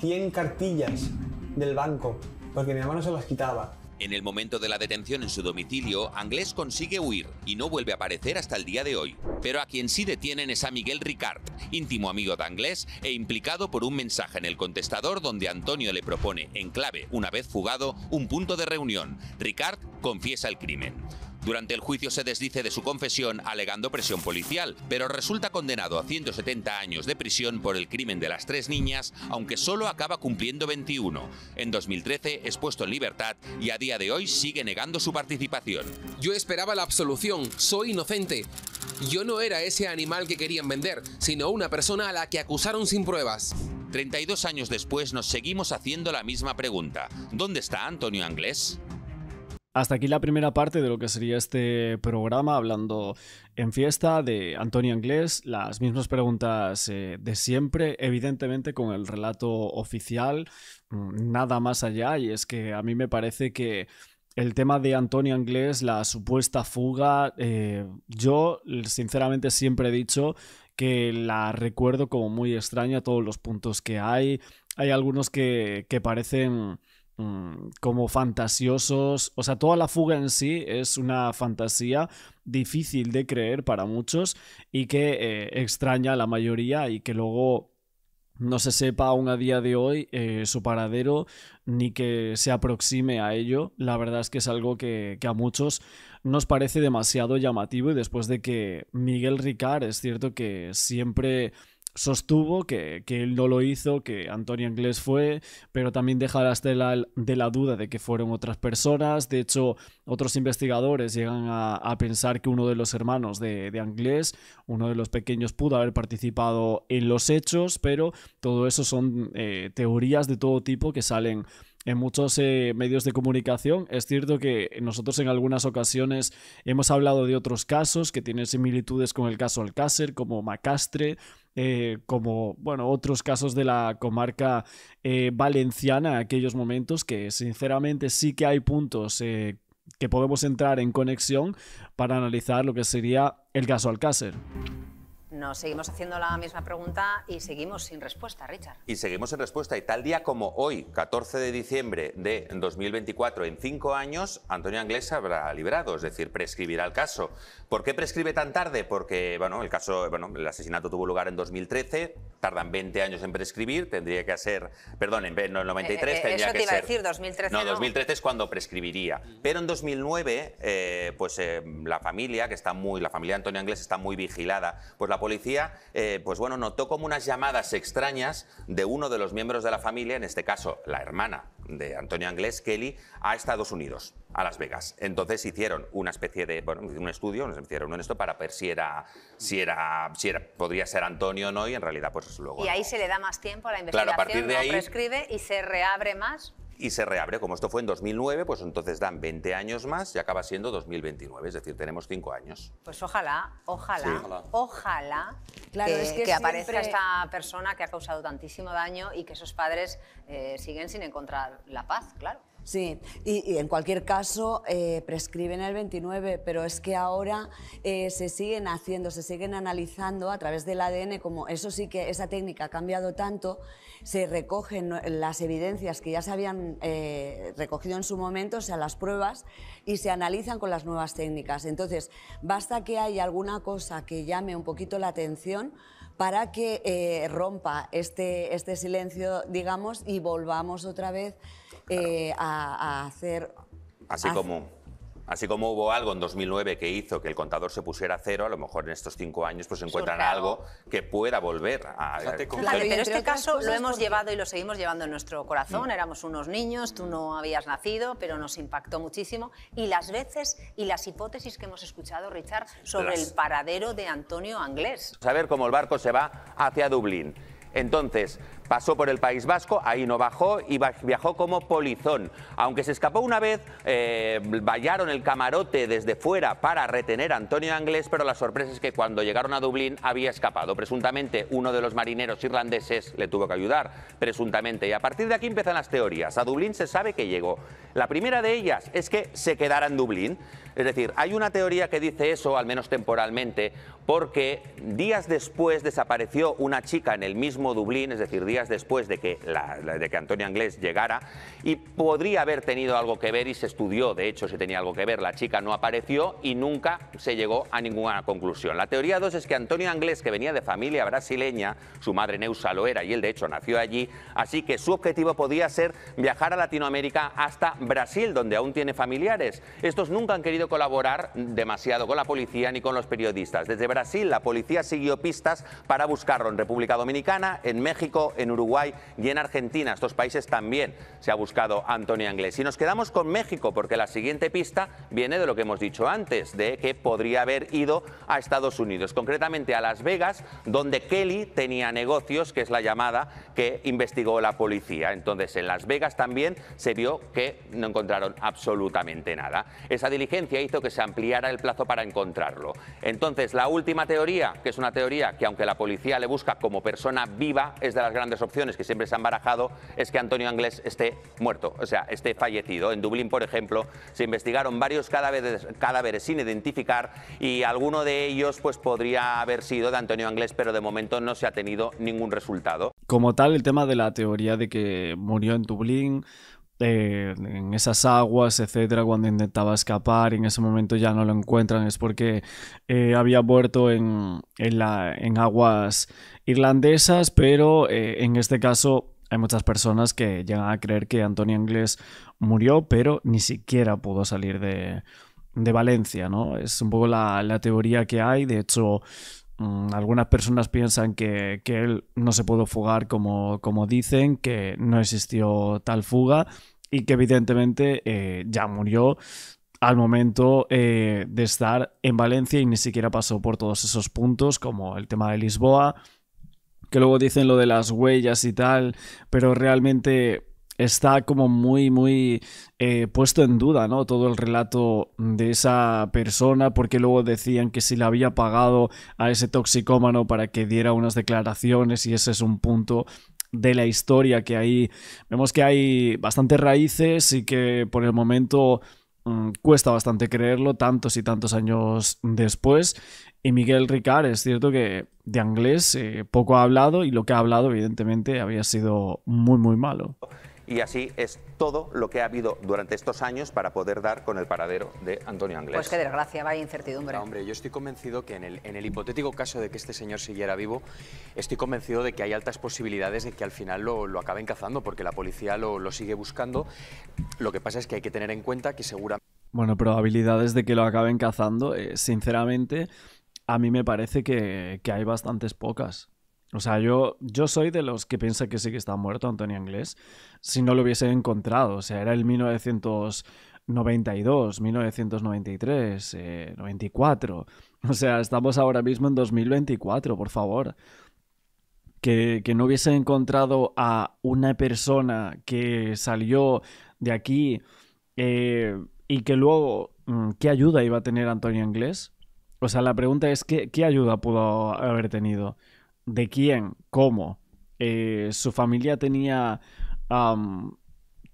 100 cartillas del banco porque mi hermano se las quitaba. En el momento de la detención en su domicilio, Anglés consigue huir y no vuelve a aparecer hasta el día de hoy. Pero a quien sí detienen es a Miguel Ricard, íntimo amigo de Anglés e implicado por un mensaje en el contestador donde Antonio le propone, en clave, una vez fugado, un punto de reunión. Ricard confiesa el crimen. Durante el juicio se desdice de su confesión alegando presión policial, pero resulta condenado a 170 años de prisión por el crimen de las 3 niñas, aunque solo acaba cumpliendo 21. En 2013 es puesto en libertad y a día de hoy sigue negando su participación. Yo esperaba la absolución, soy inocente. Yo no era ese animal que querían vender, sino una persona a la que acusaron sin pruebas. 32 años después nos seguimos haciendo la misma pregunta. ¿Dónde está Antonio Anglés? Hasta aquí la primera parte de lo que sería este programa, hablando en fiesta de Antonio Anglés. Las mismas preguntas de siempre, evidentemente con el relato oficial, nada más allá. Y es que a mí me parece que el tema de Antonio Anglés, la supuesta fuga, yo sinceramente siempre he dicho que la recuerdo como muy extraña, todos los puntos que hay. Hay algunos que parecen como fantasiosos, o sea, toda la fuga en sí es una fantasía difícil de creer para muchos y que extraña a la mayoría y que luego no se sepa aún a día de hoy su paradero ni que se aproxime a ello. La verdad es que es algo que a muchos nos parece demasiado llamativo y después de que Miguel Ricard es cierto que siempre sostuvo que él no lo hizo, que Antonio Anglés fue, pero también deja la estela de la duda de que fueron otras personas. De hecho, otros investigadores llegan a pensar que uno de los hermanos de Anglés, uno de los pequeños, pudo haber participado en los hechos, pero todo eso son teorías de todo tipo que salen en muchos medios de comunicación. Es cierto que nosotros en algunas ocasiones hemos hablado de otros casos que tienen similitudes con el caso Alcácer, como Macastre, como bueno, otros casos de la comarca valenciana en aquellos momentos, que sinceramente sí que hay puntos que podemos entrar en conexión para analizar lo que sería el caso Alcácer. Nos seguimos haciendo la misma pregunta y seguimos sin respuesta, Richard. Y seguimos sin respuesta. Y tal día como hoy, 14 de diciembre de 2024, en 5 años, Antonio Anglés se habrá librado, es decir, prescribirá el caso. ¿Por qué prescribe tan tarde? Porque bueno, el asesinato tuvo lugar en 2013, tardan 20 años en prescribir, tendría que ser, perdón, en el 93 tendría eso que te iba ser... a decir, 2013 no. 2013 es cuando prescribiría. Pero en 2009, la familia de Antonio Anglés está muy vigilada, pues la policía, notó como unas llamadas extrañas de uno de los miembros de la familia, en este caso la hermana de Antonio Anglés, Kelly, a Estados Unidos, a Las Vegas. Entonces hicieron una especie de, un estudio, nos hicieron esto para ver si podría ser Antonio o no, y en realidad pues luego... Y ahí se le da más tiempo a la investigación, claro, a partir de ahí, prescribe y se reabre más. Y se reabre, como esto fue en 2009, pues entonces dan 20 años más y acaba siendo 2029, es decir, tenemos 5 años. Pues ojalá Claro, que aparezca esta persona que ha causado tantísimo daño y que esos padres siguen sin encontrar la paz, claro. Sí, y en cualquier caso prescriben el 29, pero es que ahora se siguen analizando a través del ADN, como eso sí que esa técnica ha cambiado tanto, se recogen las evidencias que ya se habían recogido en su momento, o sea, las pruebas, y se analizan con las nuevas técnicas. Entonces, basta que haya alguna cosa que llame un poquito la atención para que rompa este silencio, digamos, y volvamos otra vez a hacer... Así como Así como hubo algo en 2009 que hizo que el contador se pusiera a cero, a lo mejor en estos 5 años pues encuentran algo que pueda volver a... Claro, pero este caso lo hemos llevado y lo seguimos llevando en nuestro corazón. Éramos unos niños, tú no habías nacido, pero nos impactó muchísimo. Y las veces y las hipótesis que hemos escuchado, Richard, sobre el paradero de Antonio Anglés. Saber cómo el barco se va hacia Dublín. Entonces, pasó por el País Vasco, ahí no bajó y viajó como polizón. Aunque se escapó una vez, vallaron el camarote desde fuera para retener a Antonio Anglés, pero la sorpresa es que cuando llegaron a Dublín había escapado. Presuntamente uno de los marineros irlandeses le tuvo que ayudar, presuntamente. Y a partir de aquí empiezan las teorías. A Dublín se sabe que llegó. La primera de ellas es que se quedara en Dublín. Es decir, hay una teoría que dice eso, al menos temporalmente, porque días después desapareció una chica en el mismo Dublín, es decir, días después de que Antonio Anglés llegara, y podría haber tenido algo que ver, y se estudió, de hecho, si tenía algo que ver. La chica no apareció y nunca se llegó a ninguna conclusión. La teoría 2 es que Antonio Anglés, que venía de familia brasileña, su madre Neusa lo era y él de hecho nació allí, así que su objetivo podía ser viajar a Latinoamérica hasta Brasil, donde aún tiene familiares. Estos nunca han querido colaborar demasiado con la policía ni con los periodistas. Desde Brasil la policía siguió pistas para buscarlo en República Dominicana, en México, en Uruguay y en Argentina. Estos países también se ha buscado a Antonio Anglés. Y nos quedamos con México porque la siguiente pista viene de lo que hemos dicho antes, de que podría haber ido a Estados Unidos, concretamente a Las Vegas, donde Kelly tenía negocios, que es la llamada que investigó la policía. Entonces en Las Vegas también se vio que no encontraron absolutamente nada. Esa diligencia hizo que se ampliara el plazo para encontrarlo. Entonces la última teoría, que es una teoría que aunque la policía le busca como persona viva, es de las grandes opciones que siempre se han barajado, es que Antonio Anglés esté muerto, o sea, esté fallecido. En Dublín, por ejemplo, se investigaron varios cadáveres sin identificar y alguno de ellos pues podría haber sido de Antonio Anglés, pero de momento no se ha tenido ningún resultado. Como tal, el tema de la teoría de que murió en Dublín, en esas aguas, etcétera, cuando intentaba escapar y en ese momento ya no lo encuentran, es porque había muerto en aguas irlandesas, pero en este caso hay muchas personas que llegan a creer que Antonio Anglés murió, pero ni siquiera pudo salir de Valencia, ¿no? Es un poco la teoría que hay. De hecho, algunas personas piensan que él no se pudo fugar como dicen, que no existió tal fuga y que evidentemente ya murió al momento de estar en Valencia y ni siquiera pasó por todos esos puntos, como el tema de Lisboa, que luego dicen lo de las huellas y tal, pero realmente está como muy puesto en duda, ¿no? Todo el relato de esa persona, porque luego decían que si le había pagado a ese toxicómano para que diera unas declaraciones, y ese es un punto de la historia que ahí vemos que hay bastantes raíces y que por el momento cuesta bastante creerlo tantos y tantos años después. Y Miguel Ricard, es cierto que de Anglés poco ha hablado, y lo que ha hablado evidentemente había sido muy malo. Y así es todo lo que ha habido durante estos años para poder dar con el paradero de Antonio Anglés. Pues qué desgracia, vaya incertidumbre. No, hombre, yo estoy convencido que en el hipotético caso de que este señor siguiera vivo, estoy convencido de que hay altas posibilidades de que al final lo acaben cazando, porque la policía lo sigue buscando. Lo que pasa es que hay que tener en cuenta que seguramente... Bueno, probabilidades de que lo acaben cazando, sinceramente, a mí me parece que hay bastantes pocas. O sea, yo soy de los que piensa que sí que está muerto Antonio Anglés si no lo hubiese encontrado. O sea, era el 1992, 1993, 94. O sea, estamos ahora mismo en 2024, por favor. Que no hubiese encontrado a una persona que salió de aquí y que luego, ¿qué ayuda iba a tener Antonio Anglés? O sea, la pregunta es, ¿qué ayuda pudo haber tenido? ¿De quién? ¿Cómo? ¿Su familia tenía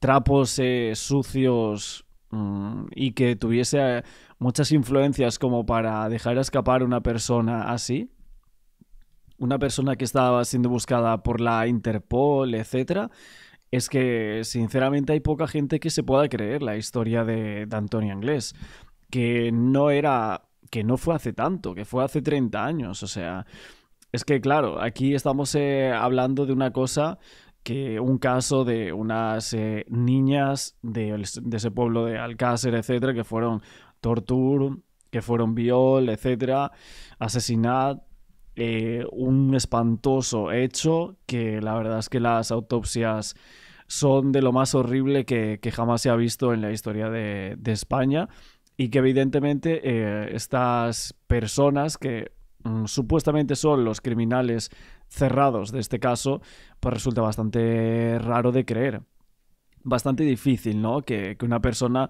trapos sucios y que tuviese muchas influencias como para dejar escapar a una persona así? Una persona que estaba siendo buscada por la Interpol, etcétera. Es que, sinceramente, hay poca gente que se pueda creer la historia de Antonio Anglés. Que no fue hace tanto, que fue hace 30 años, o sea... Es que, claro, aquí estamos hablando de una cosa, un caso de unas niñas de ese pueblo de Alcácer, etcétera, que fueron tortur, que fueron viol, etcétera, asesinat, un espantoso hecho que la verdad es que las autopsias son de lo más horrible que jamás se ha visto en la historia de España, y que evidentemente estas personas que supuestamente son los criminales cerrados de este caso, pues resulta bastante raro de creer. Bastante difícil, ¿no? Que una persona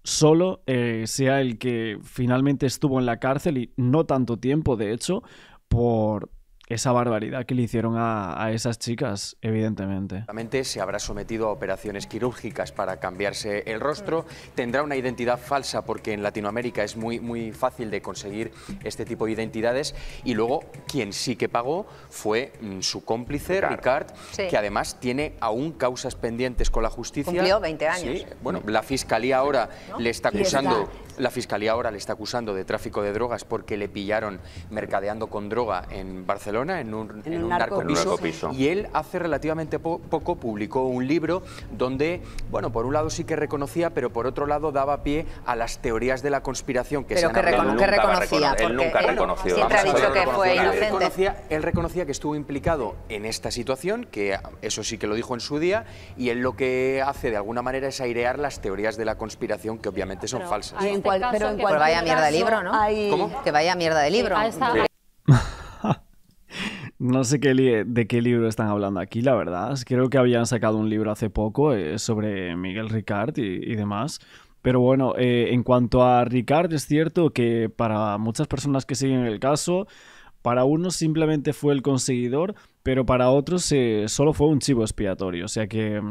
solo sea el que finalmente estuvo en la cárcel, y no tanto tiempo, de hecho, por esa barbaridad que le hicieron a esas chicas, evidentemente. Se habrá sometido a operaciones quirúrgicas para cambiarse el rostro, tendrá una identidad falsa porque en Latinoamérica es muy fácil de conseguir este tipo de identidades, y luego quien sí que pagó fue su cómplice, Ricard, Sí. que además tiene aún causas pendientes con la justicia. Cumplió 20 años. Sí. Bueno, la Fiscalía ahora le está Y está. acusando... La Fiscalía ahora le está acusando de tráfico de drogas porque le pillaron mercadeando con droga en Barcelona, en un narcopiso. Y él hace relativamente poco publicó un libro donde, bueno, por un lado sí que reconocía, pero por otro lado daba pie a las teorías de la conspiración que Pero se han hablado. que reconocía, Él nunca porque reconoció. siempre ha dicho que fue inocente. Él reconocía que estuvo implicado en esta situación, que eso sí que lo dijo en su día, y él lo que hace de alguna manera es airear las teorías de la conspiración, que obviamente son falsas. Pues vaya mierda de libro, ¿no? ¿Cómo? Que vaya mierda de libro. No sé de qué libro están hablando aquí, la verdad. Creo que habían sacado un libro hace poco sobre Miguel Ricard y demás. Pero bueno, en cuanto a Ricard, es cierto que para muchas personas que siguen el caso, para unos simplemente fue el conseguidor, pero para otros solo fue un chivo expiatorio. O sea que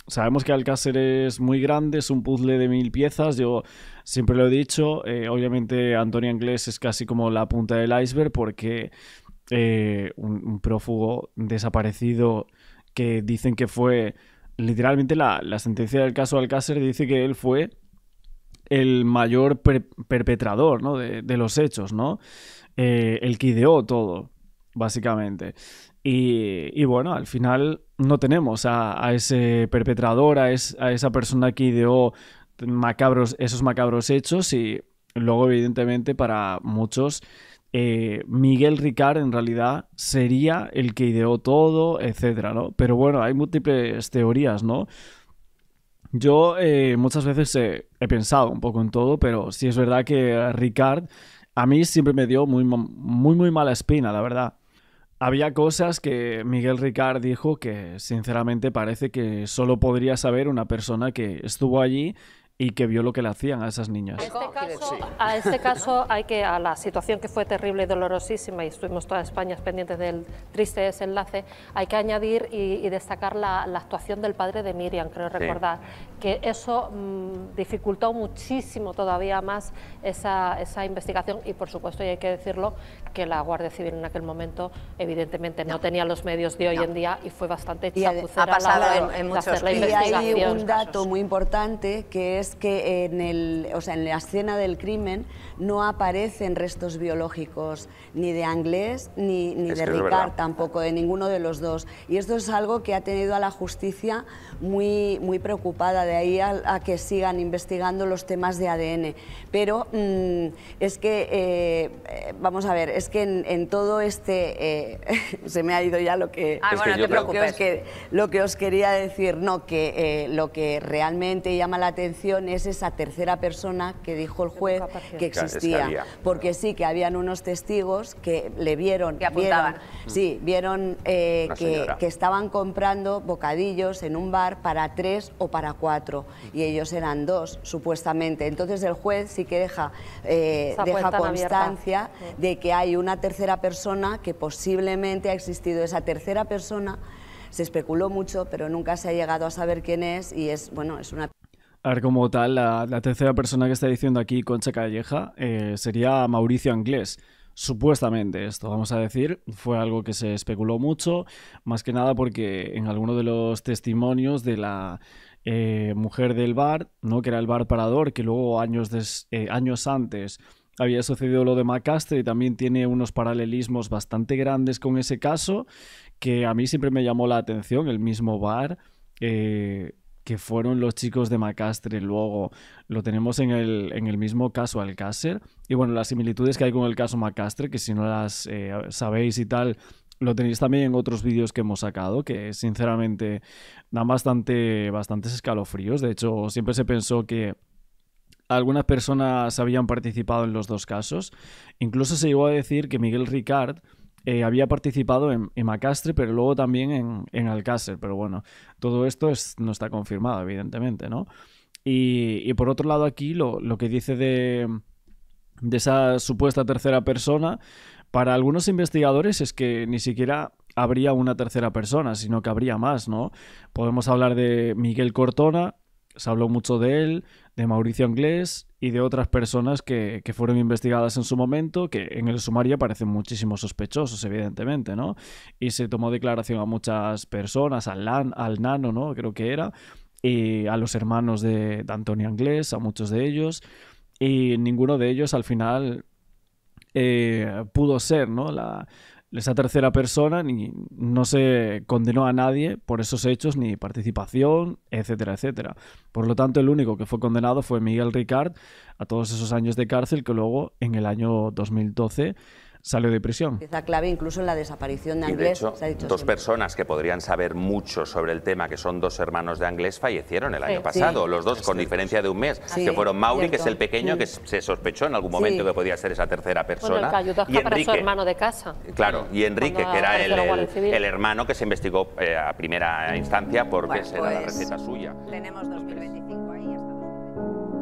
sabemos que Alcácer es muy grande, es un puzzle de 1000 piezas. Yo siempre lo he dicho. Obviamente Antonio Anglés es casi como la punta del iceberg, porque un prófugo desaparecido que dicen que fue literalmente la sentencia del caso Alcácer dice que él fue el mayor perpetrador, ¿no? de los hechos, ¿no? El que ideó todo, básicamente. Y bueno, al final no tenemos a ese perpetrador, a esa persona que ideó esos macabros hechos, y luego evidentemente para muchos Miguel Ricard en realidad sería el que ideó todo, etcétera, ¿no? Pero bueno, hay múltiples teorías, ¿no? Yo muchas veces he pensado un poco en todo, pero sí es verdad que Ricard a mí siempre me dio muy mala espina, la verdad. Había cosas que Miguel Ricard dijo que sinceramente parece que solo podría saber una persona que estuvo allí y que vio lo que le hacían a esas niñas. A este caso a la situación que fue terrible y dolorosísima, y estuvimos toda España pendientes del triste desenlace, hay que añadir y destacar la actuación del padre de Miriam, creo recordar, que eso dificultó muchísimo todavía más esa investigación, y por supuesto, y hay que decirlo, que la Guardia Civil en aquel momento evidentemente no tenía los medios de hoy en día, y fue bastante chapucera ha pasado en muchos hacer la investigación. Y hay un dato muy importante, que es que en la escena del crimen no aparecen restos biológicos ni de Anglés ni de Ricard, tampoco de ninguno de los dos. Y esto es algo que ha tenido a la justicia muy preocupada, de ahí a que sigan investigando los temas de ADN. Pero es que, vamos a ver, es que en todo este... se me ha ido ya lo que... lo que os quería decir, no, que lo que realmente llama la atención es esa tercera persona que dijo el juez que existía, porque sí que habían unos testigos que le vieron, vieron que estaban comprando bocadillos en un bar para 3 o para 4, y ellos eran 2 supuestamente. Entonces el juez sí que deja constancia de que hay una tercera persona, que posiblemente ha existido esa tercera persona. Se especuló mucho, pero nunca se ha llegado a saber quién es, y es una... A ver, como tal, la tercera persona que está diciendo aquí Concha Calleja sería Mauricio Anglés. Supuestamente esto, vamos a decir, fue algo que se especuló mucho, más que nada porque en alguno de los testimonios de la mujer del bar, ¿no? Que era el bar Parador, que luego años antes había sucedido lo de Macastre, y también tiene unos paralelismos bastante grandes con ese caso, que a mí siempre me llamó la atención, el mismo bar, que que fueron los chicos de Macastre. Luego lo tenemos en el mismo caso Alcácer. Y bueno, las similitudes que hay con el caso Macastre, que si no las sabéis y tal, lo tenéis también en otros vídeos que hemos sacado, que sinceramente dan bastantes escalofríos. De hecho, siempre se pensó que algunas personas habían participado en los dos casos. Incluso se llegó a decir que Miguel Ricard había participado en Macastre, pero luego también en Alcácer. Pero bueno, todo esto no está confirmado, evidentemente, ¿no? Y por otro lado aquí, lo que dice de esa supuesta tercera persona, para algunos investigadores es que ni siquiera habría una tercera persona, sino que habría más, ¿no? Podemos hablar de Miguel Cortona, se habló mucho de él, de Mauricio Anglés y de otras personas que fueron investigadas en su momento, que en el sumario aparecen muchísimos sospechosos, evidentemente, ¿no? Y se tomó declaración a muchas personas, al nano, ¿no? Creo que era, y a los hermanos de Antonio Anglés, a muchos de ellos, y ninguno de ellos al final pudo ser, ¿no? Esa tercera persona, ni no se condenó a nadie por esos hechos, ni participación, etcétera, etcétera. Por lo tanto, el único que fue condenado fue Miguel Ricard a todos esos años de cárcel, que luego en el año 2012 salió de prisión. Pieza clave incluso en la desaparición de Y Anglés. de hecho, se ha dicho dos siempre. personas que podrían saber mucho sobre el tema, que son dos hermanos de Anglés, fallecieron el año pasado, los dos con diferencia de un mes, Sí, que fueron Mauri, que es el cierto. pequeño, que se sospechó en algún momento que podía ser esa tercera persona, Bueno, el Cayutasca y para su Enrique, hermano de casa. claro, y Enrique, Cuando que era apareció la Guardia Civil. el hermano que se investigó a primera instancia porque Bueno, era la pues, receta suya. Tenemos 2025 ahí hasta 2025.